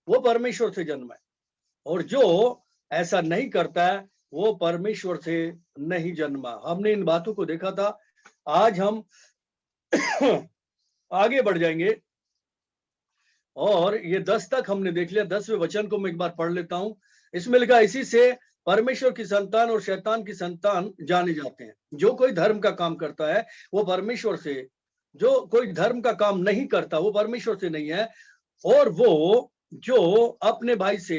वो परमेश्वर से जन्मा है, और जो ऐसा नहीं करता है वो परमेश्वर से नहीं जन्मा। हमने इन बातों को देखा था। आज हम आगे बढ़ जाएंगे, और ये 10 तक हमने देख लिया। 10वें वचन को मैं एक बार पढ़ लेता हूं। इसमें लिखा, इसी से परमेश्वर की संतान और शैतान की संतान जाने जाते हैं। जो कोई धर्म का काम करता है वो परमेश्वर से, जो कोई धर्म का काम नहीं करता वो परमेश्वर से नहीं है, और वो जो अपने भाई से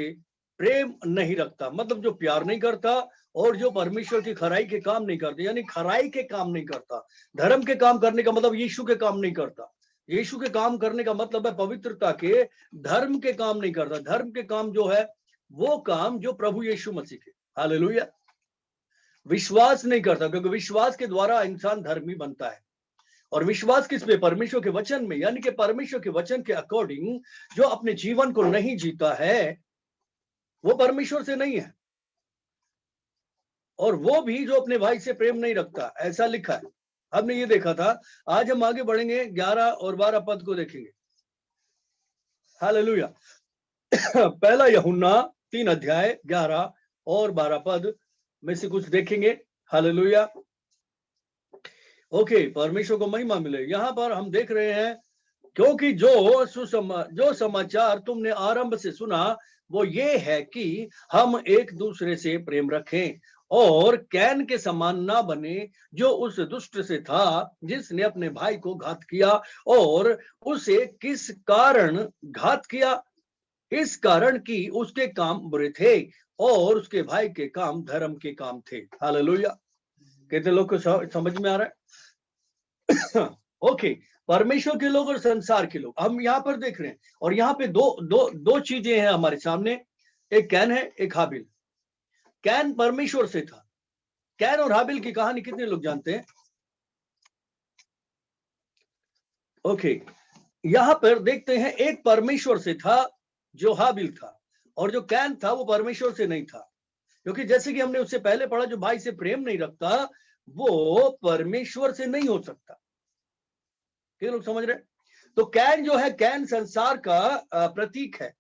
प्रेम नहीं रखता, मतलब जो प्यार नहीं करता और जो परमेश्वर की खराई के काम नहीं करते, यानी खराई के काम नहीं करता। धर्म के काम करने का मतलब यीशु के काम नहीं करता। यीशु के काम करने का मतलब है पवित्रता के। धर्म के काम नहीं करता। धर्म के काम जो है वो काम जो प्रभु यीशु मसीह के, हालेलुया, विश्वास नहीं करता, क्योंकि विश्वास के द्वारा इंसान धर्मी बनता है। और विश्वास किस पे? परमेश्वर के वचन में। यानी कि परमेश्वर के वचन के अकॉर्डिंग जो अपने जीवन को नहीं जीता है वो परमेश्वर से नहीं है, और वो भी जो अपने भाई से प्रेम नहीं रखता, ऐसा लिखा है। हमने ये देखा था। आज हम आगे बढ़ेंगे, 11 और 12 पद को देखेंगे। हालेलुया। पहला यूहन्ना 3 अध्याय 11 और 12 पद में से कुछ देखेंगे। हालेलुया। ओके, परमेश्वर को महिमा मिले। यहां पर हम देख रहे हैं, क्योंकि जो समाचार तुमने आरंभ से सुना वो ये है कि हम एक दूसरे से प्रेम रखें, और कैन के समान ना बने, जो उस दुष्ट से था, जिसने अपने भाई को घात किया। और उसे किस कारण घात किया? इस कारण कि उसके काम बुरे थे और उसके भाई के काम धर्म के काम थे। हालेलुया। कितने लोग को समझ में आ रहा है? ओके, परमेश्वर के लोग और संसार के लोग हम यहाँ पर देख रहे हैं। और यहाँ पे दो चीजें हैं हमारे सामने। एक कैन है, एक हाबिल। कैन परमेश्वर से था। कैन और हाबिल की कहानी कितने लोग जानते हैं? ओके, यहाँ पर देखते हैं, एक परमेश्वर से था जो हाबिल था, और जो कैन था वो परमेश्वर से नहीं था। क्योंकि जैसे कि हमने उससे पहले पढ़ा, जो भाई से प्रेम नहीं रखता वो परमेश्वर से नहीं हो सकता। क्या लोग समझ रहे? तो कैन जो है, कैन संसार का प्रतीक है,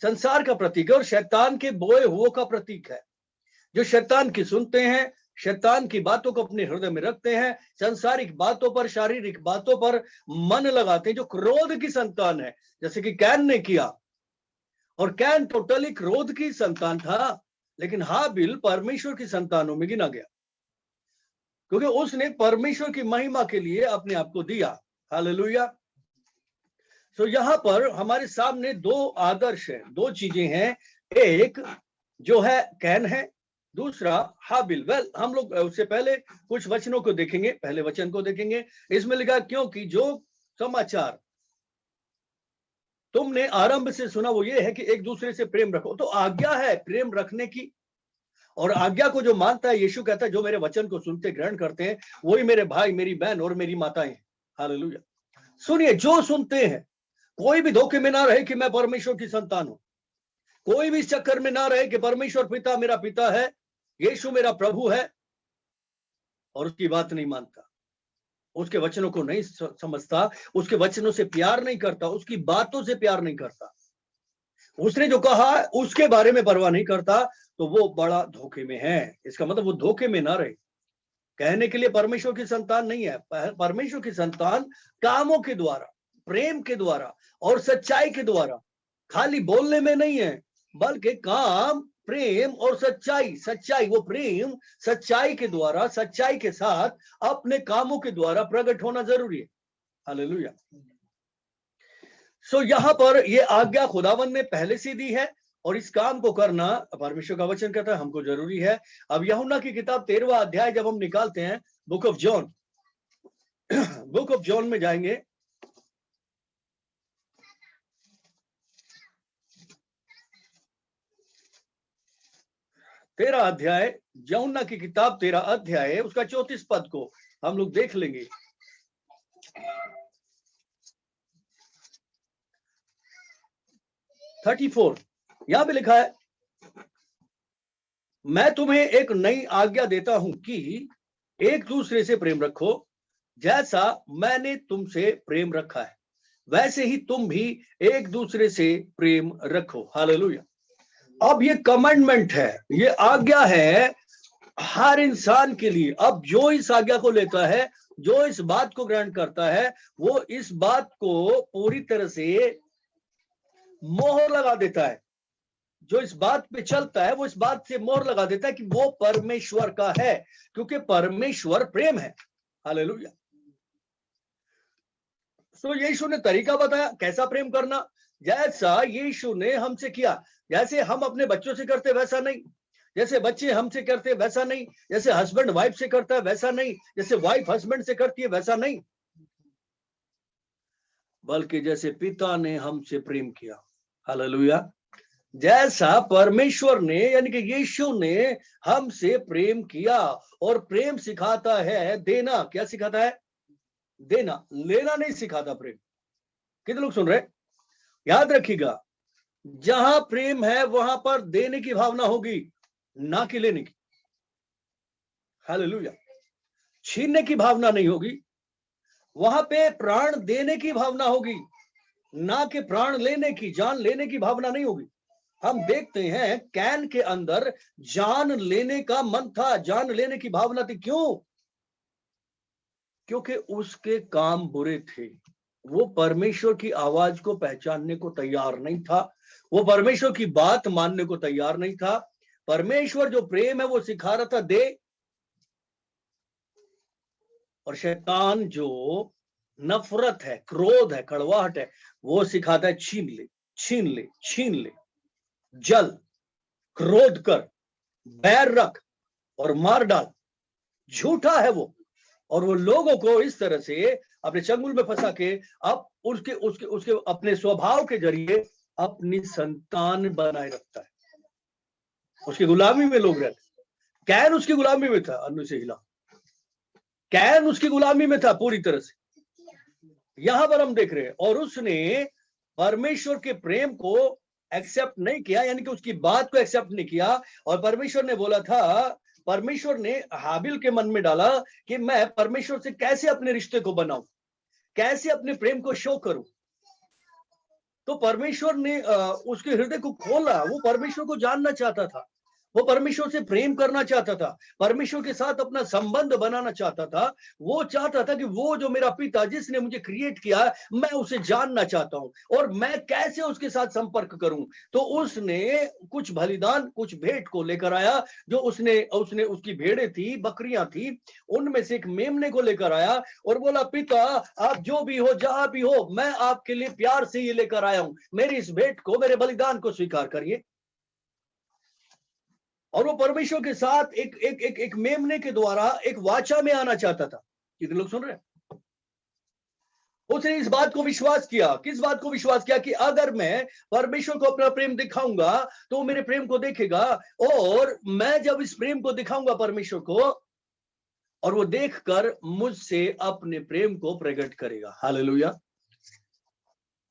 संसार का प्रतीक है, और शैतान के बोए हुओं का प्रतीक है। जो शैतान की सुनते हैं, शैतान की बातों को अपने हृदय में रखते हैं, संसारिक बातों पर, शारीरिक बातों पर मन लगाते हैं, जो क्रोध की संतान है, जैसे कि कैन ने किया। और कैन टोटली क्रोध की संतान था, लेकिन हाबिल परमेश्वर की संतानों में गिना गया, क्योंकि उसने परमेश्वर की महिमा के लिए अपने आप को दिया। हालेलुया। तो यहां पर हमारे सामने दो आदर्श हैं, दो चीजें हैं। एक जो है कैन है, दूसरा हाबिल। वेल, हम लोग उससे पहले कुछ वचनों को देखेंगे, पहले वचन को देखेंगे। इसमें लिखा, क्योंकि जो समाचार तुमने आरंभ से सुना वो ये है कि एक दूसरे से प्रेम रखो। तो आज्ञा है प्रेम रखने की, और आज्ञा को जो मानता है, यीशु कहता है, जो मेरे वचन को सुनते ग्रहण करते हैं वही मेरे भाई, मेरी बहन और मेरी माताएं हैं। हालेलुया। सुनिए, जो सुनते हैं, कोई भी धोखे में ना रहे कि मैं परमेश्वर की संतान हूं। कोई भी इस चक्कर में ना रहे कि परमेश्वर पिता मेरा पिता है, यीशु मेरा प्रभु है, और उसकी बात नहीं मानता, उसके वचनों को नहीं समझता, उसके वचनों से प्यार नहीं करता, उसकी बातों से प्यार नहीं करता, उसने जो कहा उसके बारे में परवाह नहीं करता, तो वो बड़ा धोखे में है। इसका मतलब वो धोखे में ना रहे। कहने के लिए परमेश्वर की संतान नहीं है। परमेश्वर की संतान कामों के द्वारा, प्रेम के द्वारा और सच्चाई के द्वारा, खाली बोलने में नहीं है, बल्कि काम, प्रेम और सच्चाई। सच्चाई, वो प्रेम सच्चाई के द्वारा, सच्चाई के साथ अपने कामों के द्वारा प्रकट होना जरूरी है। हालेलुया। सो यहां पर ये आज्ञा खुदावन ने पहले से दी है, और इस काम को करना परमेश्वर का वचन कहता है हमको जरूरी है। अब यूहन्ना की किताब 13वां अध्याय जब हम निकालते हैं, book of John, book of John में जाएंगे, 13 अध्याय, यूहन्ना की किताब 13 अध्याय, उसका 34 पद को हम लोग देख लेंगे। यहां पे लिखा है, मैं तुम्हें एक नई आज्ञा देता हूं कि एक दूसरे से प्रेम रखो, जैसा मैंने तुमसे प्रेम रखा है, वैसे ही तुम भी एक दूसरे से प्रेम रखो। हालेलुया। अब ये कमांडमेंट है, ये आज्ञा है हर इंसान के लिए। अब जो इस आज्ञा को लेता है, जो इस बात को ग्रहण करता है, वो इस बात को पूरी तरह से मोहर लगा देता है। जो इस बात पे चलता है वो इस बात से मोहर लगा देता है कि वो परमेश्वर का है, क्योंकि परमेश्वर प्रेम है। हालेलुया। तो यीशु ने तरीका बताया कैसा प्रेम करना, जैसा यीशु ने हमसे किया। जैसे हम अपने बच्चों से करते वैसा नहीं, जैसे बच्चे हमसे करते वैसा नहीं, जैसे हस्बैंड वाइफ से करता है वैसा नहीं, जैसे वाइफ हस्बैंड से करती है वैसा नहीं, बल्कि जैसे पिता ने हमसे प्रेम किया। हालेलुया। जैसा परमेश्वर ने यानी कि यीशु ने हमसे प्रेम किया। और प्रेम सिखाता है देना। क्या सिखाता है? देना। लेना नहीं सिखाता प्रेम। कितने लोग सुन रहे? याद रखिएगा, जहां प्रेम है वहां पर देने की भावना होगी, ना कि लेने की। हालेलुया। छीनने की भावना नहीं होगी, वहां पे प्राण देने की भावना होगी, ना कि प्राण लेने की, जान लेने की भावना नहीं होगी। हम देखते हैं कैन के अंदर जान लेने का मन था, जान लेने की भावना थी। क्यों? क्योंकि उसके काम बुरे थे। वो परमेश्वर की आवाज को पहचानने को तैयार नहीं था, वो परमेश्वर की बात मानने को तैयार नहीं था। परमेश्वर जो प्रेम है वो सिखा रहा था दे, और शैतान जो नफरत है, क्रोध है, कड़वाहट है, वो सिखाता है छीन ले, छीन ले, छीन ले, जल, क्रोध कर, बैर रख और मार डाल। झूठा है वो, और वो लोगों को इस तरह से अपने चंगुल में फंसा के अब उसके उसके उसके अपने स्वभाव के जरिए अपनी संतान बनाए रखता है। उसकी गुलामी में लोग रहते। कैन उसकी गुलामी में था, अन्नु से हिला। कैन उसकी गुलामी में था पूरी तरह से। यहां पर हम देख रहे हैं, और उसने परमेश्वर के प्रेम को एक्सेप्ट नहीं किया, यानी कि उसकी बात को एक्सेप्ट नहीं किया। और परमेश्वर ने बोला था, परमेश्वर ने हाबिल के मन में डाला कि मैं परमेश्वर से कैसे अपने रिश्ते को बनाऊं, कैसे अपने प्रेम को शो करूं। तो परमेश्वर ने उसके हृदय को खोला। वो परमेश्वर को जानना चाहता था, वो परमेश्वर से प्रेम करना चाहता था, परमेश्वर के साथ अपना संबंध बनाना चाहता था। वो चाहता था कि वो जो मेरा पिता जिसने मुझे क्रिएट किया, मैं उसे जानना चाहता हूं और मैं कैसे उसके साथ संपर्क करूं। तो उसने कुछ बलिदान, कुछ भेंट को लेकर आया, जो उसने उसने उसकी भेड़ें थी, बकरियां थी, उनमें से एक मेमने को लेकर आया और बोला, पिता आप जो भी हो, जहां भी हो, मैं आपके लिए प्यार से ये लेकर आया हूं, मेरी इस भेंट को, मेरे बलिदान को स्वीकार करिए। और वो परमेश्वर के साथ एक एक एक एक मेमने के द्वारा एक वाचा में आना चाहता था। कितने लोग सुन रहे हैं? उसने इस बात को विश्वास किया। किस बात को विश्वास किया? कि अगर मैं परमेश्वर को अपना प्रेम दिखाऊंगा तो मेरे प्रेम को देखेगा, और मैं जब इस प्रेम को दिखाऊंगा परमेश्वर को, और वो देखकर मुझसे अपने प्रेम को प्रकट करेगा। हालेलुया।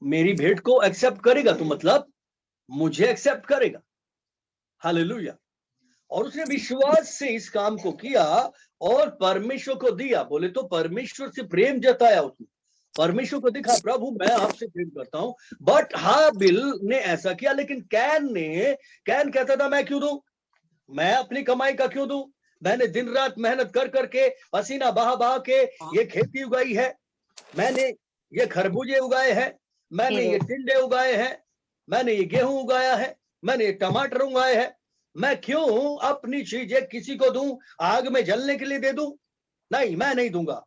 मेरी भेंट को एक्सेप्ट करेगा तो मतलब मुझे एक्सेप्ट करेगा। हालेलुया। और उसने विश्वास से इस काम को किया और परमेश्वर को दिया। बोले तो परमेश्वर से प्रेम जताया उसने, परमेश्वर को दिखा, प्रभु मैं आपसे प्रेम करता हूं। बट हाबिल ने ऐसा किया, लेकिन कैन कहता था, मैं क्यों दूं, मैं अपनी कमाई का क्यों दूं, मैंने दिन रात मेहनत कर करके, पसीना बहा बहा के ये खेती उगाई है, मैंने ये खरबूजे उगाए हैं, मैंने ये टिंडे उगाए हैं, मैंने ये गेहूं उगाया है, मैंने ये टमाटर उगाए हैं, मैं क्यों अपनी चीजें किसी को दूं, आग में जलने के लिए दे दूं? नहीं, मैं नहीं दूंगा।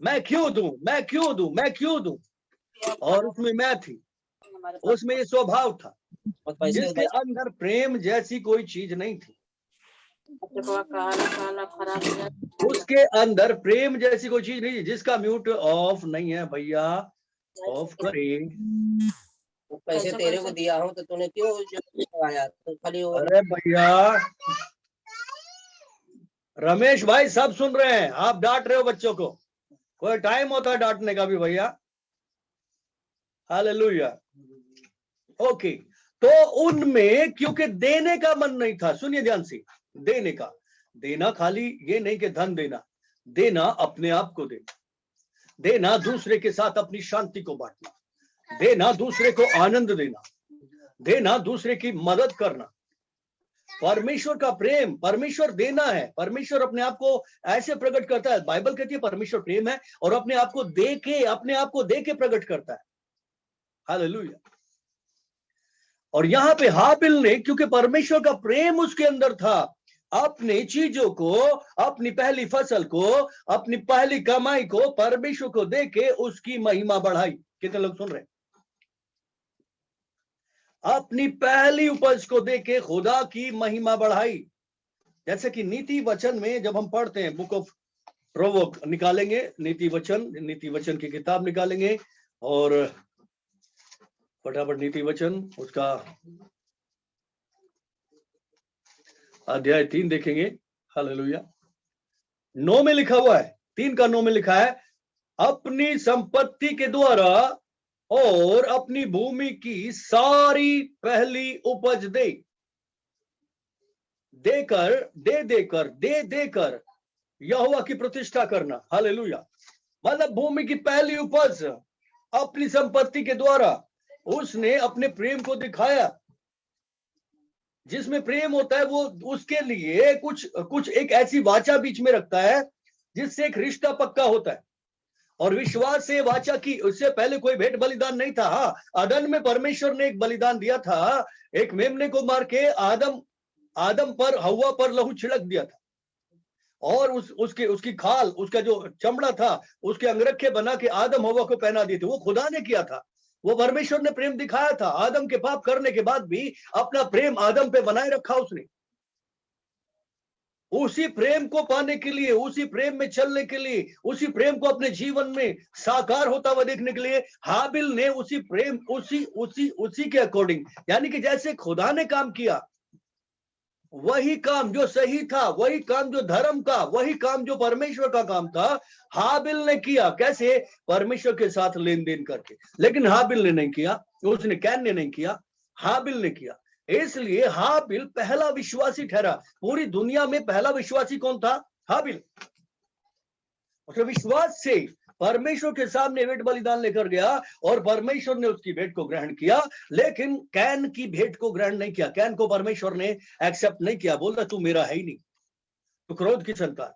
मैं क्यों दूं, मैं क्यों दूं, मैं क्यों दूं? और उसमें मैं थी, उसमें ये स्वभाव था, जिसके अंदर प्रेम जैसी कोई चीज नहीं थी। उसके अंदर प्रेम जैसी कोई चीज नहीं, जिसका म्यूट ऑफ नहीं है भैया, ऑफ करे। पैसे तेरे को दिया हूं तो तूने क्यों आया? तो खाली अरे भैया रमेश भाई सब सुन रहे हैं, आप डांट रहे हो बच्चों को, कोई टाइम होता है डांटने का भी भैया। हालेलुया। ओके, तो उनमें क्योंकि देने का मन नहीं था, सुनिए ध्यान से, देने का, देना खाली ये नहीं कि धन देना, देना अपने आप को देना, देना दूसरे के साथ अपनी शांति को बांटना, देना दूसरे को आनंद देना, देना दूसरे की मदद करना। परमेश्वर का प्रेम, परमेश्वर देना है। परमेश्वर अपने आप को ऐसे प्रकट करता है, बाइबल कहती है परमेश्वर प्रेम है और अपने आप को दे के प्रकट करता है। हालेलुया। और यहां पे हाबिल ने, क्योंकि परमेश्वर का प्रेम उसके अंदर था, अपनी चीजों को, अपनी पहली फसल को, अपनी पहली कमाई को परमेश्वर को दे के उसकी महिमा बढ़ाई। कितने लोग सुन रहे हैं? अपनी पहली उपज को देके खुदा की महिमा बढ़ाई। जैसे कि नीति वचन में जब हम पढ़ते हैं, बुक ऑफ प्रोवर्ब निकालेंगे, नीति वचन की किताब निकालेंगे और फटाफट नीति वचन उसका अध्याय 3 देखेंगे। हालेलुया। 9 में लिखा हुआ है, 3 का 9 में लिखा है, अपनी संपत्ति के द्वारा और अपनी भूमि की सारी पहली उपज दे देकर यहोवा की प्रतिष्ठा करना। हालेलुया। मतलब भूमि की पहली उपज अपनी संपत्ति के द्वारा उसने अपने प्रेम को दिखाया। जिसमें प्रेम होता है वो उसके लिए कुछ एक ऐसी वाचा बीच में रखता है जिससे एक रिश्ता पक्का होता है। और विश्वास से वाचा की, उससे पहले कोई भेंट बलिदान नहीं था। हाँ, अदन में परमेश्वर ने एक बलिदान दिया था, एक मेमने को मार के आदम पर, हव्वा पर लहू छिड़क दिया था और उसकी खाल, उसका जो चमड़ा था, उसके अंगरखे बना के आदम हव्वा को पहना दिए थे। वो खुदा ने किया था, वो परमेश्वर ने प्रेम दिखाया था। आदम के पाप करने के बाद भी अपना प्रेम आदम पे बनाए रखा उसने। उसी प्रेम को पाने के लिए, उसी प्रेम में चलने के लिए, उसी प्रेम को अपने जीवन में साकार होता हुआ देखने के लिए हाबिल ने उसी प्रेम, उसी के अकॉर्डिंग, यानी कि जैसे खुदा ने काम किया, वही काम जो सही था, वही काम जो धर्म का, वही काम जो परमेश्वर का काम था, हाबिल ने किया। कैसे? परमेश्वर के साथ लेन देन करके। लेकिन हाबिल ने नहीं किया, उसने, कैन ने नहीं किया, हाबिल ने किया। इसलिए हाबिल पहला विश्वासी ठहरा। पूरी दुनिया में पहला विश्वासी कौन था? हाबिल। उसने विश्वास से परमेश्वर के सामने भेंट बलिदान लेकर गया और परमेश्वर ने उसकी भेंट को ग्रहण किया। लेकिन कैन की भेंट को ग्रहण नहीं किया। कैन को परमेश्वर ने एक्सेप्ट नहीं किया। बोलता तू मेरा है ही नहीं, तू क्रोध की संतान,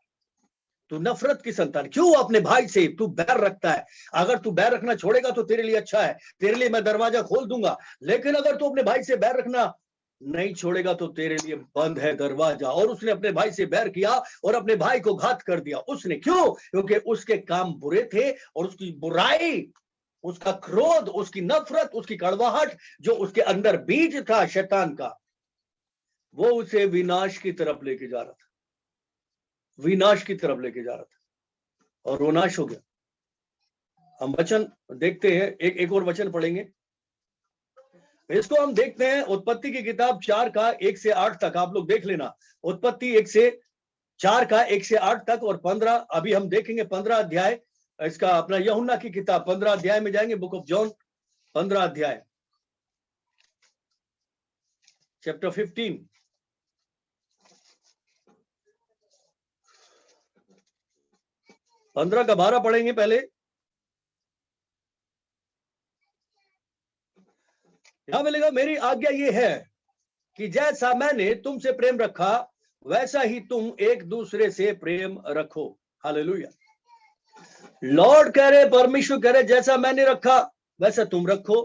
तू नफरत की संतान, क्यों अपने भाई से तू बैर रखता है? अगर तू बैर रखना छोड़ेगा तो तेरे लिए अच्छा है, तेरे लिए मैं दरवाजा खोल दूंगा। लेकिन अगर तू अपने भाई से बैर रखना नहीं छोड़ेगा तो तेरे लिए बंद है दरवाजा। और उसने अपने भाई से बैर किया और अपने भाई को घात कर दिया। उसने क्यों? क्योंकि उसके काम बुरे थे और उसकी बुराई, उसका क्रोध, उसकी नफरत, उसकी कड़वाहट जो उसके अंदर बीज था शैतान का, वो उसे विनाश की तरफ लेके जा रहा था, विनाश की तरफ लेके जा रहा था और वो नाश हो गया। हम वचन देखते हैं, एक और वचन पढ़ेंगे। इसको हम देखते हैं उत्पत्ति की किताब 4 का 1 से 8 तक। आप लोग देख लेना, उत्पत्ति 1 से 4 का 1 से 8 तक और 15। अभी हम देखेंगे 15 अध्याय इसका, अपना यूहन्ना की किताब 15 अध्याय में जाएंगे, बुक ऑफ जॉन 15 अध्याय, चैप्टर 15। पंद्रह का 12 पढ़ेंगे पहले। यहां मिलेगा, मेरी आज्ञा ये है कि जैसा मैंने तुमसे प्रेम रखा वैसा ही तुम एक दूसरे से प्रेम रखो। हालेलुया। लॉर्ड कह रहे, परमेश्वर कह रहे, जैसा मैंने रखा वैसा तुम रखो।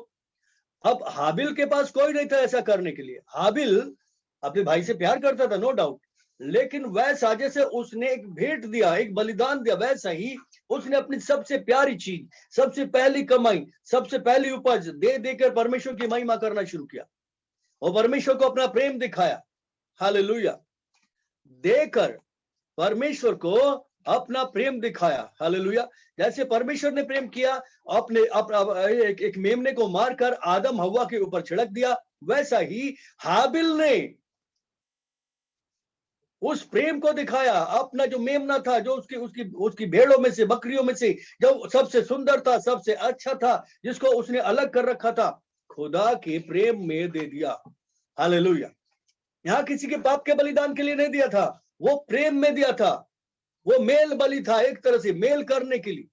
अब हाबिल के पास कोई नहीं था ऐसा करने के लिए। हाबिल अपने भाई से प्यार करता था, नो डाउट, लेकिन वैसा जैसे उसने एक भेंट दिया, एक बलिदान दिया, वैसा ही उसने अपनी सबसे प्यारी चीज, सबसे पहली कमाई, सबसे पहली उपज दे देकर परमेश्वर की महिमा करना शुरू किया और परमेश्वर को अपना प्रेम दिखाया। हालेलुया। देकर परमेश्वर को अपना प्रेम दिखाया। हालेलुया। जैसे परमेश्वर ने प्रेम किया, अपने एक मेमने को मारकर आदम हव्वा के ऊपर छिड़क दिया, वैसा ही हाबिल ने उस प्रेम को दिखाया। अपना जो मेमना था, जो उसकी भेड़ों में से, बकरियों में से जो सबसे सुंदर था, सबसे अच्छा था, जिसको उसने अलग कर रखा था, खुदा के प्रेम में दे दिया। हालेलुया। यहां किसी के पाप के बलिदान के लिए नहीं दिया था, वो प्रेम में दिया था। वो मेल बलि था, एक तरह से मेल करने के लिए।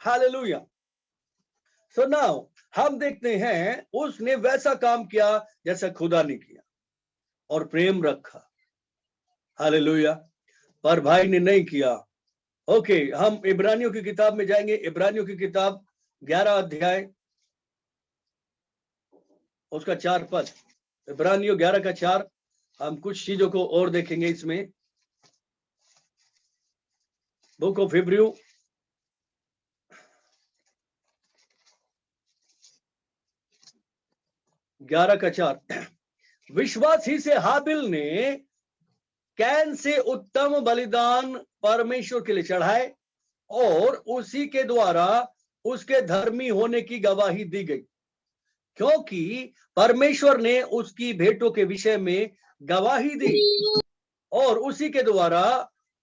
हालेलुया। सो नाउ हम देखते हैं उसने वैसा काम किया जैसा खुदा ने किया और प्रेम रखा। हालेलुया। पर भाई ने नहीं किया। ओके, हम इब्रानियों की किताब में जाएंगे। इब्रानियों की किताब 11 अध्याय उसका 4 पद। इब्रानियों 11 का 4। हम कुछ चीजों को और देखेंगे इसमें। बुक ऑफ हिब्रू 11 का 4। विश्वास ही से हाबिल ने कैन से उत्तम बलिदान परमेश्वर के लिए चढ़ाए और उसी के द्वारा उसके धर्मी होने की गवाही दी गई, क्योंकि परमेश्वर ने उसकी भेंटों के विषय में गवाही दी और उसी के द्वारा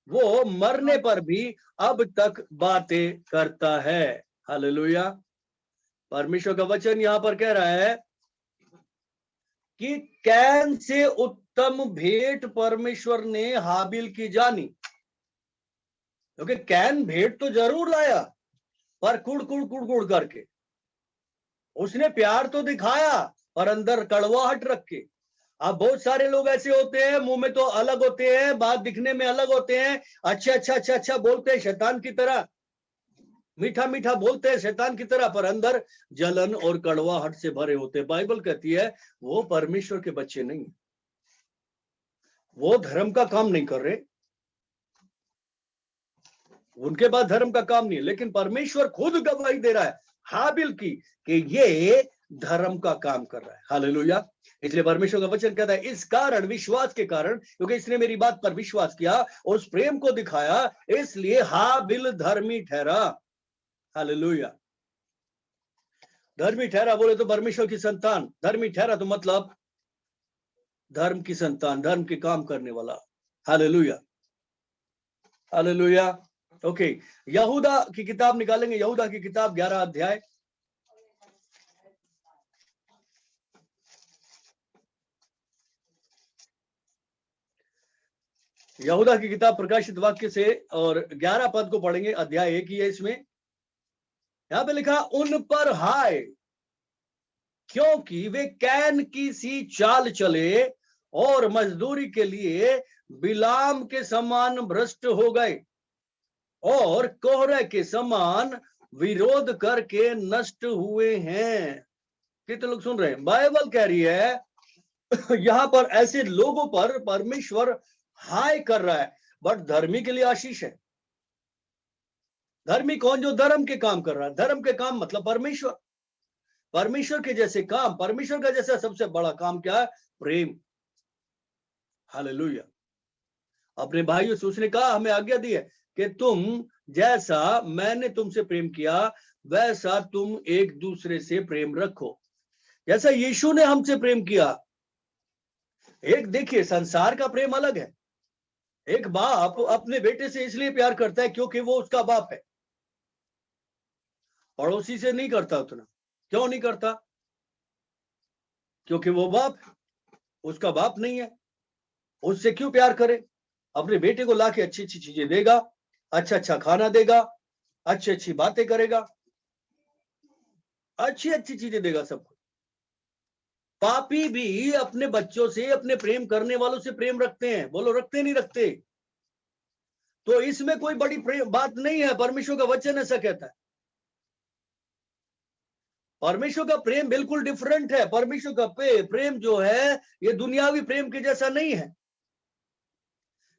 वो मरने पर भी अब तक बातें करता है। हालेलुया। परमेश्वर का वचन यहां पर कह रहा है कि कैन से उत्तम भेंट परमेश्वर ने हाबिल की जानी, क्योंकि कैन भेंट तो जरूर लाया पर कुड़ करके। उसने प्यार तो दिखाया पर अंदर कड़वाहट रख के। अब बहुत सारे लोग ऐसे होते हैं, मुंह में तो अलग होते हैं, बात दिखने में अलग होते हैं, अच्छा बोलते हैं शैतान की तरह, मीठा मीठा बोलते हैं शैतान की तरह, पर अंदर जलन और कड़वाहट से भरे होते हैं। बाइबल कहती है वो परमेश्वर के बच्चे नहीं, वो धर्म का काम नहीं कर रहे, उनके पास धर्म का काम नहीं है, लेकिन परमेश्वर खुद गवाही दे रहा है हाबिल की कि ये धर्म का काम कर रहा है। हालेलुया। इसलिए परमेश्वर का वचन कहता है इस कारण, विश्वास के कारण, क्योंकि इसने मेरी बात पर विश्वास किया, उस प्रेम को दिखाया, इसलिए हाबिल धर्मी ठहरा। हालेलुया। धर्मी ठहरा बोले तो परमेश्वर की संतान। धर्मी ठहरा तो मतलब धर्म की संतान, धर्म के काम करने वाला। हालेलुया। हालेलुया। ओके, यहूदा की किताब निकालेंगे। यहूदा की किताब 11 अध्याय यहूदा की किताब प्रकाशित वाक्य से और 11 पद को पढ़ेंगे। अध्याय 1 ही है इसमें। यहां पे लिखा उन पर हाय, क्योंकि वे कैन की सी चाल चले और मजदूरी के लिए बिलाम के समान भ्रष्ट हो गए और कोहरे के समान विरोध करके नष्ट हुए हैं। कितने लोग सुन रहे हैं? बाइबल कह रही है यहां पर ऐसे लोगों पर परमेश्वर हाय कर रहा है। बट धर्मी के लिए आशीष है। धर्मी कौन? जो धर्म के काम कर रहा है। धर्म के काम मतलब परमेश्वर। परमेश्वर के जैसे काम, परमेश्वर का जैसा सबसे बड़ा काम क्या है? प्रेम। हालेलुया। अपने भाइयों से उसने कहा, हमें आज्ञा दी है कि तुम जैसा मैंने तुमसे प्रेम किया वैसा तुम एक दूसरे से प्रेम रखो, जैसा यीशु ने हमसे प्रेम किया। एक देखिए, संसार का प्रेम अलग है। एक बाप अपने बेटे से इसलिए प्यार करता है क्योंकि वो उसका बाप है। पड़ोसी से नहीं करता उतना। क्यों नहीं करता? क्योंकि वो बाप उसका बाप नहीं है। उससे क्यों प्यार करे? अपने बेटे को लाके अच्छी अच्छी चीजें देगा, अच्छा खाना देगा, अच्छी अच्छी बातें करेगा, अच्छी अच्छी चीजें देगा सबको। पापी भी अपने बच्चों से, अपने प्रेम करने वालों से प्रेम रखते हैं। बोलो, रखते नहीं रखते? तो इसमें कोई बड़ी बात नहीं है। परमेश्वर का वचन ऐसा कहता है। परमेश्वर का प्रेम बिल्कुल डिफरेंट है। परमेश्वर का प्रेम जो है ये दुनियावी प्रेम के जैसा नहीं है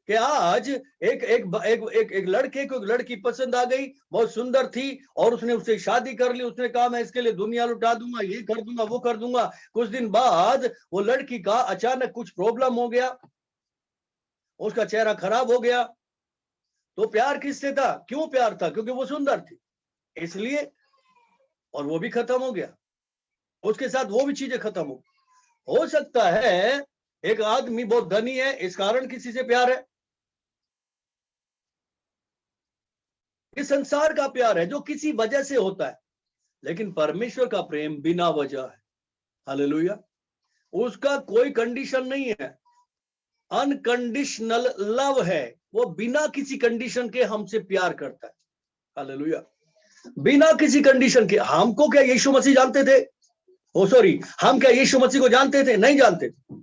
कि आज एक लड़के को एक लड़की पसंद आ गई, बहुत सुंदर थी और उसने उससे शादी कर ली। उसने कहा मैं इसके लिए दुनिया लुटा दूंगा, ये कर दूंगा, वो कर दूंगा। कुछ दिन बाद वो लड़की का अचानक कुछ प्रॉब्लम हो गया, उसका चेहरा खराब हो गया। तो प्यार किससे था? क्यों प्यार था? क्योंकि वो सुंदर थी, इसलिए। और वो भी खत्म हो गया, उसके साथ वो भी चीजें खत्म हो सकता है एक आदमी बहुत धनी है, इस कारण किसी से प्यार है। ये संसार का प्यार है जो किसी वजह से होता है, लेकिन परमेश्वर का प्रेम बिना वजह है। हालेलुया। उसका कोई कंडीशन नहीं है, अनकंडीशनल लव है। वो बिना किसी कंडीशन के हमसे प्यार करता है। हालेलुया। बिना किसी कंडीशन के। हमको क्या यीशु मसीह जानते थे? ओ सॉरी, हम क्या यीशु मसीह को जानते थे? नहीं जानते थे।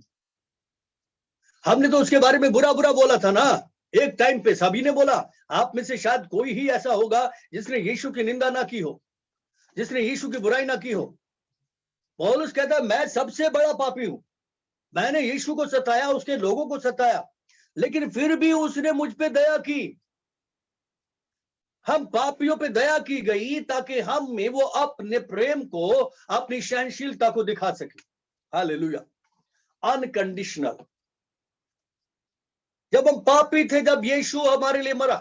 हमने तो उसके बारे में बुरा बुरा बोला था ना, एक टाइम पे सभी ने बोला। आप में से शायद कोई ही ऐसा होगा जिसने यीशु की निंदा ना की हो, जिसने यीशु की बुराई ना की हो। पौलुस कहता है मैं सबसे बड़ा पापी हूं, मैंने यीशु को सताया, उसके लोगों को सताया, लेकिन फिर भी उसने मुझ पे दया की। हम पापियों पे दया की गई ताकि हम में वो अपने प्रेम को, अपनी सहनशीलता को दिखा सके। हालेलुया। अनकंडीशनल। जब हम पापी थे, जब यीशु हमारे लिए मरा,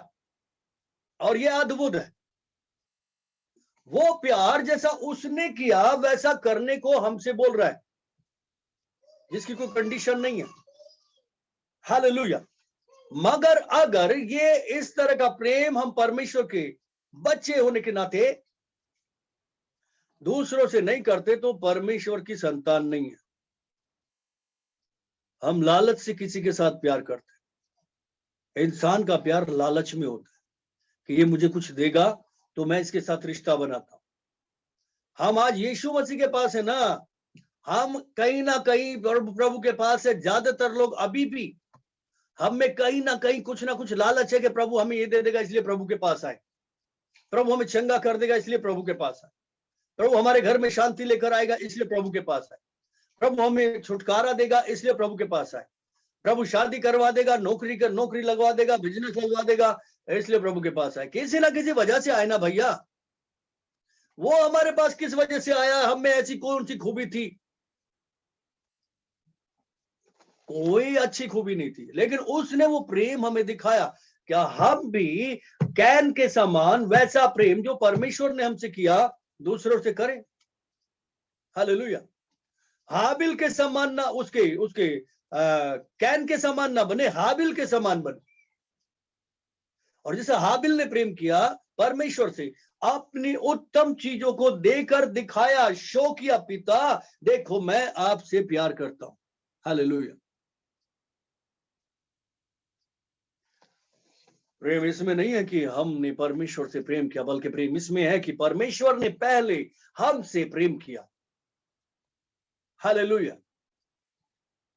और ये अद्भुत है, वो प्यार जैसा उसने किया वैसा करने को हमसे बोल रहा है, जिसकी कोई कंडीशन नहीं है। हालेलुया। मगर अगर ये इस तरह का प्रेम हम परमेश्वर के बच्चे होने के नाते दूसरों से नहीं करते तो परमेश्वर की संतान नहीं है। हम लालच से किसी के साथ प्यार करते हैं। इंसान का प्यार लालच में होता है कि ये मुझे कुछ देगा तो मैं इसके साथ रिश्ता बनाता हूं। हम आज यीशु मसीह के पास है ना, हम कहीं ना कहीं प्रभु के पास है। ज्यादातर लोग अभी भी हम में कहीं ना कुछ लालच है कि प्रभु हमें ये दे देगा इसलिए प्रभु के पास आए, प्रभु हमें चंगा कर देगा इसलिए प्रभु के पास आए, प्रभु हमारे घर में शांति लेकर आएगा इसलिए प्रभु के पास आए, प्रभु हमें छुटकारा देगा इसलिए प्रभु के पास आए, प्रभु शादी करवा देगा, नौकरी लगवा देगा, बिजनेस लगवा देगा, इसलिए प्रभु के पास आए। किसी ना किसी वजह से आए ना भैया। वो हमारे पास किस वजह से आया? हम में ऐसी कौन सी खूबी थी? कोई अच्छी खूबी नहीं थी, लेकिन उसने वो प्रेम हमें दिखाया। क्या हम भी कैन के समान वैसा प्रेम जो परमेश्वर ने हमसे किया दूसरों से करें? हालेलुया। हाबिल के समान ना, उसके उसके कैन के समान ना बने, हाबिल के समान बने। और जैसे हाबिल ने प्रेम किया परमेश्वर से, अपनी उत्तम चीजों को देकर दिखाया, शो किया, पिता देखो मैं आपसे प्यार करता हूं। हालेलुया। प्रेम इसमें नहीं है कि हमने परमेश्वर से प्रेम किया, बल्कि प्रेम इसमें है कि परमेश्वर ने पहले हमसे प्रेम किया। हालेलुया।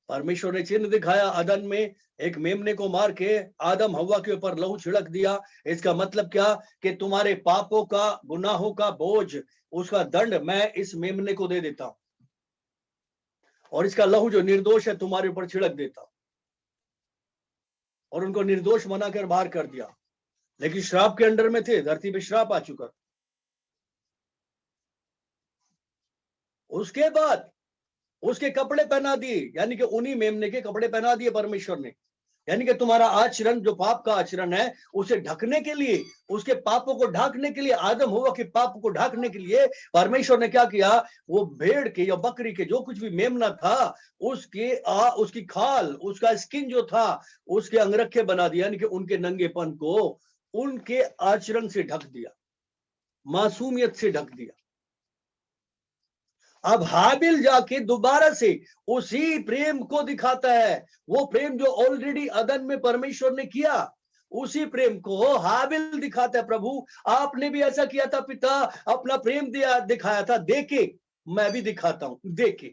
परमेश्वर ने चिन्ह दिखाया अदन में, एक मेमने को मार के आदम हव्वा के ऊपर लहू छिड़क दिया। इसका मतलब क्या? कि तुम्हारे पापों का, गुनाहों का बोझ, उसका दंड मैं इस मेमने को दे देता हूं, और इसका लहू जो निर्दोष है तुम्हारे ऊपर छिड़क देता हूं। और उनको निर्दोष बनाकर बाहर कर दिया, लेकिन श्राप के अंडर में थे, धरती पे श्राप आ चुका। उसके बाद उसके कपड़े पहना दिए, यानी कि उन्हीं मेमने के कपड़े पहना दिए परमेश्वर ने। यानी कि तुम्हारा आचरण, जो पाप का आचरण है, उसे ढकने के लिए, उसके पापों को ढकने के लिए, आदम हव्वा के पाप को ढकने के लिए परमेश्वर ने क्या किया? वो भेड़ के या बकरी के जो कुछ भी मेमना था, उसकी खाल, उसका स्किन जो था, उसके अंगरखे बना दिया, यानी कि उनके नंगेपन को उनके आचरण से ढक दिया, मासूमियत से ढक दिया। अब हाबिल जाके दोबारा से उसी प्रेम को दिखाता है, वो प्रेम जो ऑलरेडी अदन में परमेश्वर ने किया, उसी प्रेम को हाबिल दिखाता है। प्रभु आपने भी ऐसा किया था पिता, अपना प्रेम दिखाया था, देखे मैं भी दिखाता हूं, देखे।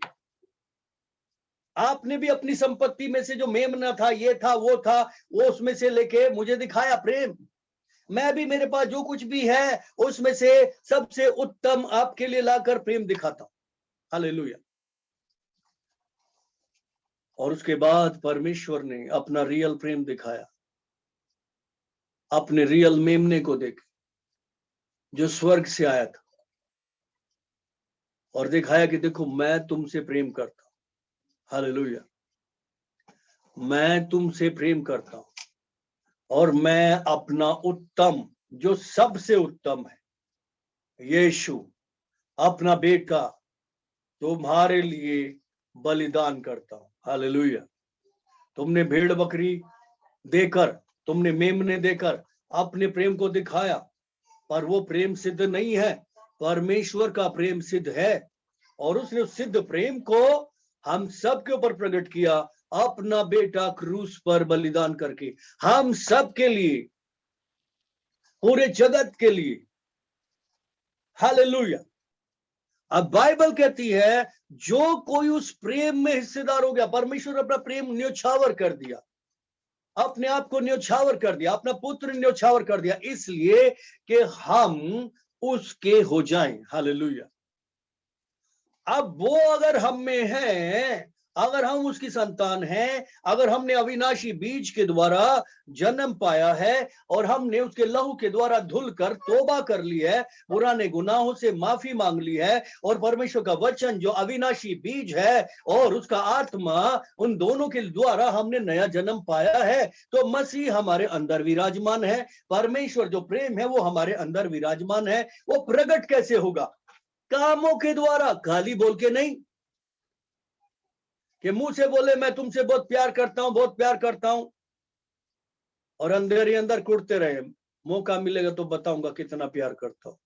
आपने भी अपनी संपत्ति में से जो मेमना था, ये था, वो उसमें से लेके मुझे दिखाया प्रेम। मैं भी मेरे पास जो कुछ भी है उसमें से सबसे उत्तम आपके लिए लाकर प्रेम दिखाता हूं। हालेलुया। और उसके बाद परमेश्वर ने अपना रियल प्रेम दिखाया, अपने रियल मेमने को देख, जो स्वर्ग से आया था, और दिखाया कि देखो मैं तुमसे प्रेम करता हूं। हालेलुया। मैं तुमसे प्रेम करता हूं, और मैं अपना उत्तम, जो सबसे उत्तम है, यीशु, अपना बेटा तुम्हारे लिए बलिदान करता हूं। हालेलुया। तुमने भेड़ बकरी देकर, तुमने मेमने देकर अपने प्रेम को दिखाया, पर वो प्रेम सिद्ध नहीं है, परमेश्वर का प्रेम सिद्ध है। और उसने उस सिद्ध प्रेम को हम सब के ऊपर प्रकट किया, अपना बेटा क्रूस पर बलिदान करके, हम सब के लिए, पूरे जगत के लिए हालेलुया। अब बाइबल कहती है जो कोई उस प्रेम में हिस्सेदार हो गया, परमेश्वर अपना प्रेम न्योछावर कर दिया, अपने आप को न्योछावर कर दिया, अपना पुत्र न्योछावर कर दिया, इसलिए कि हम उसके हो जाएं। हालेलुया। अब वो अगर हम में है, अगर हम उसकी संतान हैं, अगर हमने अविनाशी बीज के द्वारा जन्म पाया है और हमने उसके लहू के द्वारा धुलकर तौबा कर ली है, पुराने गुनाहों से माफी मांग ली है, और परमेश्वर का वचन जो अविनाशी बीज है और उसका आत्मा, उन दोनों के द्वारा हमने नया जन्म पाया है, तो मसीह हमारे अंदर विराजमान है, परमेश्वर जो प्रेम है वो हमारे अंदर विराजमान है। वो प्रकट कैसे होगा? कामों के द्वारा, गाली बोल के नहीं, कि मुंह से बोले मैं तुमसे बहुत प्यार करता हूं, बहुत प्यार करता हूं, और अंदर ही अंदर कुड़ते रहे। मौका मिलेगा तो बताऊंगा कितना प्यार करता हूं,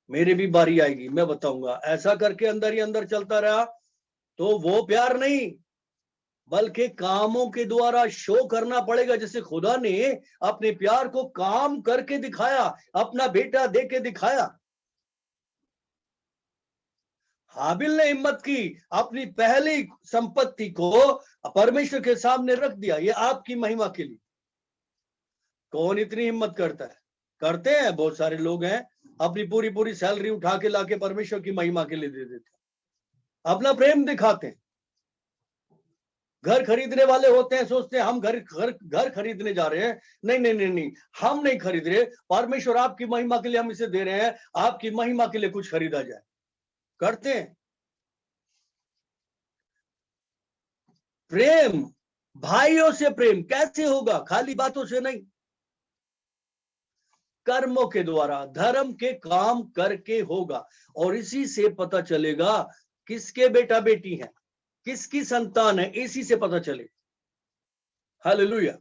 मेरी भी बारी आएगी, मैं बताऊंगा। ऐसा करके अंदर ही अंदर चलता रहा तो वो प्यार नहीं, बल्कि कामों के द्वारा शो करना पड़ेगा। जैसे खुदा ने अपने प्यार को काम करके दिखाया, अपना बेटा दे के दिखाया। हाबिल ने हिम्मत की, अपनी पहली संपत्ति को परमेश्वर के सामने रख दिया, ये आपकी महिमा के लिए। कौन इतनी हिम्मत करता है? करते हैं बहुत सारे लोग हैं, अपनी पूरी पूरी सैलरी उठा के लाके परमेश्वर की महिमा के लिए दे देते हैं, अपना प्रेम दिखाते हैं। घर खरीदने वाले होते हैं, सोचते हैं हम घर खरीदने जा रहे हैं। नहीं नहीं नहीं नहीं, हम नहीं खरीद रहे, परमेश्वर आपकी महिमा के लिए हम इसे दे रहे हैं, आपकी महिमा के लिए कुछ खरीदा जाए। करते हैं। प्रेम, भाइयों से प्रेम कैसे होगा? खाली बातों से नहीं, कर्मों के द्वारा, धर्म के काम करके होगा। और इसी से पता चलेगा किसके बेटा बेटी हैं, किसकी संतान है, इसी से पता चले। हालेलुया।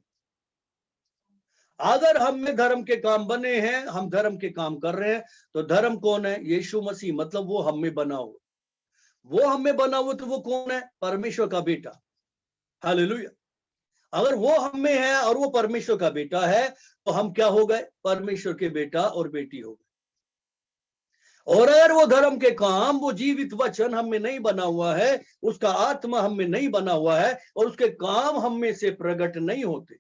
अगर हम में धर्म के काम बने हैं, हम धर्म के काम कर रहे हैं, तो धर्म कौन है? यीशु मसीह, मतलब वो हम में बना हो। वो हम में बना हो तो वो कौन है? परमेश्वर का बेटा। हालेलुया। अगर वो हम में है और वो परमेश्वर का बेटा है, तो हम क्या हो गए? परमेश्वर के बेटा और बेटी हो गए। और अगर वो धर्म के काम, वो जीवित वचन हम में नहीं बना हुआ है, उसका आत्मा हम में नहीं बना हुआ है, और उसके काम हम में से प्रकट नहीं होते,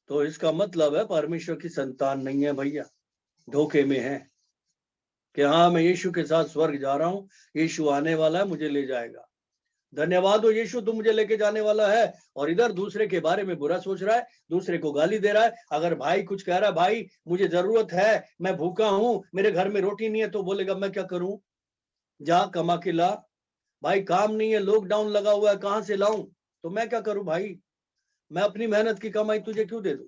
तो इसका मतलब है परमेश्वर की संतान नहीं है भैया, धोखे में है। कि हाँ मैं यीशु के साथ स्वर्ग जा रहा हूं, यीशु आने वाला है, मुझे ले जाएगा। धन्यवाद हो यीशु, तू मुझे लेके जाने वाला है। और इधर दूसरे के बारे में बुरा सोच रहा है, दूसरे को गाली दे रहा है। अगर भाई कुछ कह रहा है, भाई मुझे जरूरत है, मैं भूखा हूं, मेरे घर में रोटी नहीं है, तो बोलेगा मैं क्या करूं, जा कमा के ला। भाई काम नहीं है, लॉकडाउन लगा हुआ है, कहां से लाऊं, तो मैं क्या करूं भाई, मैं अपनी मेहनत की कमाई तुझे क्यों दे दूं?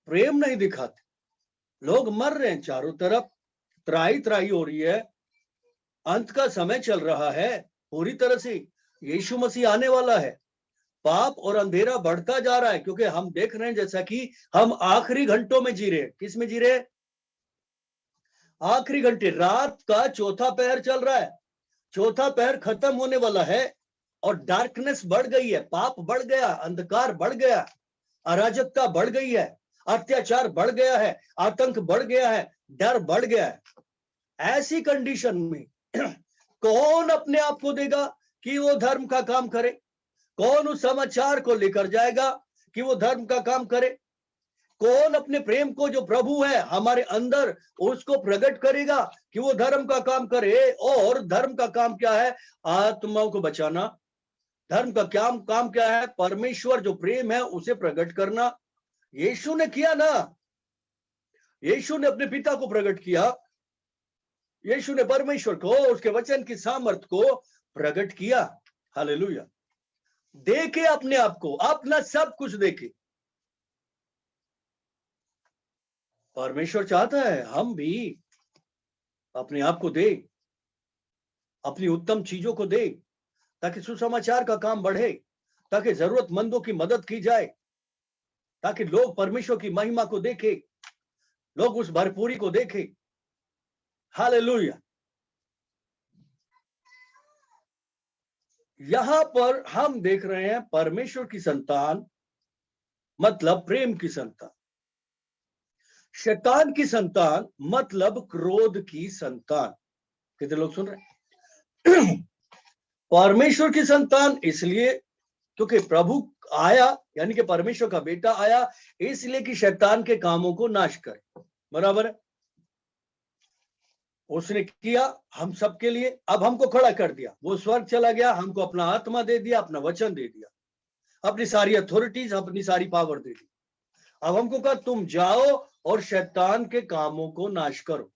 प्रेम नहीं दिखाते। लोग मर रहे हैं चारों तरफ, त्राही त्राही हो रही है, अंत का समय चल रहा है पूरी तरह से, यीशु मसीह आने वाला है। पाप और अंधेरा बढ़ता जा रहा है, क्योंकि हम देख रहे हैं जैसा कि हम आखिरी घंटों में जी रहे हैं। किस में जी रहे हैं? आखिरी घंटे, रात का चौथा पहर चल रहा है, चौथा पहर खत्म होने वाला है, और डार्कनेस बढ़ गई है, पाप बढ़ गया, अंधकार बढ़ गया, अराजकता बढ़ गई है, अत्याचार बढ़ गया है, आतंक बढ़ गया है, डर बढ़ गया है। ऐसी कंडीशन में कौन अपने आप को देगा कि वो धर्म का काम करे? कौन उस समाचार को लेकर जाएगा कि वो धर्म का काम करे? कौन अपने प्रेम को, जो प्रभु है हमारे अंदर, उसको प्रकट करेगा कि वो धर्म का काम करे? और धर्म का काम क्या है? आत्माओं को बचाना। धर्म का काम क्या है? परमेश्वर जो प्रेम है उसे प्रकट करना। यीशु ने किया ना, यीशु ने अपने पिता को प्रकट किया, यीशु ने परमेश्वर को, उसके वचन की सामर्थ को प्रकट किया। हालेलुया। देखे अपने आप को, अपना सब कुछ देखे। परमेश्वर चाहता है हम भी अपने आप को दे, अपनी उत्तम चीजों को दे, ताकि सुसमाचार का काम बढ़े, ताकि जरूरतमंदों की मदद की जाए, ताकि लोग परमेश्वर की महिमा को देखे, लोग उस भरपूरी को देखे। हालेलुया। यहां पर हम देख रहे हैं परमेश्वर की संतान मतलब प्रेम की संतान। शैतान की संतान मतलब क्रोध की संतान। कितने लोग सुन रहे हैं? परमेश्वर की संतान इसलिए क्योंकि प्रभु आया, यानी कि परमेश्वर का बेटा आया इसलिए कि शैतान के कामों को नाश करे। बराबर है? उसने किया हम सबके लिए, अब हमको खड़ा कर दिया, वो स्वर्ग चला गया, हमको अपना आत्मा दे दिया, अपना वचन दे दिया, अपनी सारी अथॉरिटीज, अपनी सारी पावर दे दी। अब हमको कहा तुम जाओ और शैतान के कामों को नाश करो।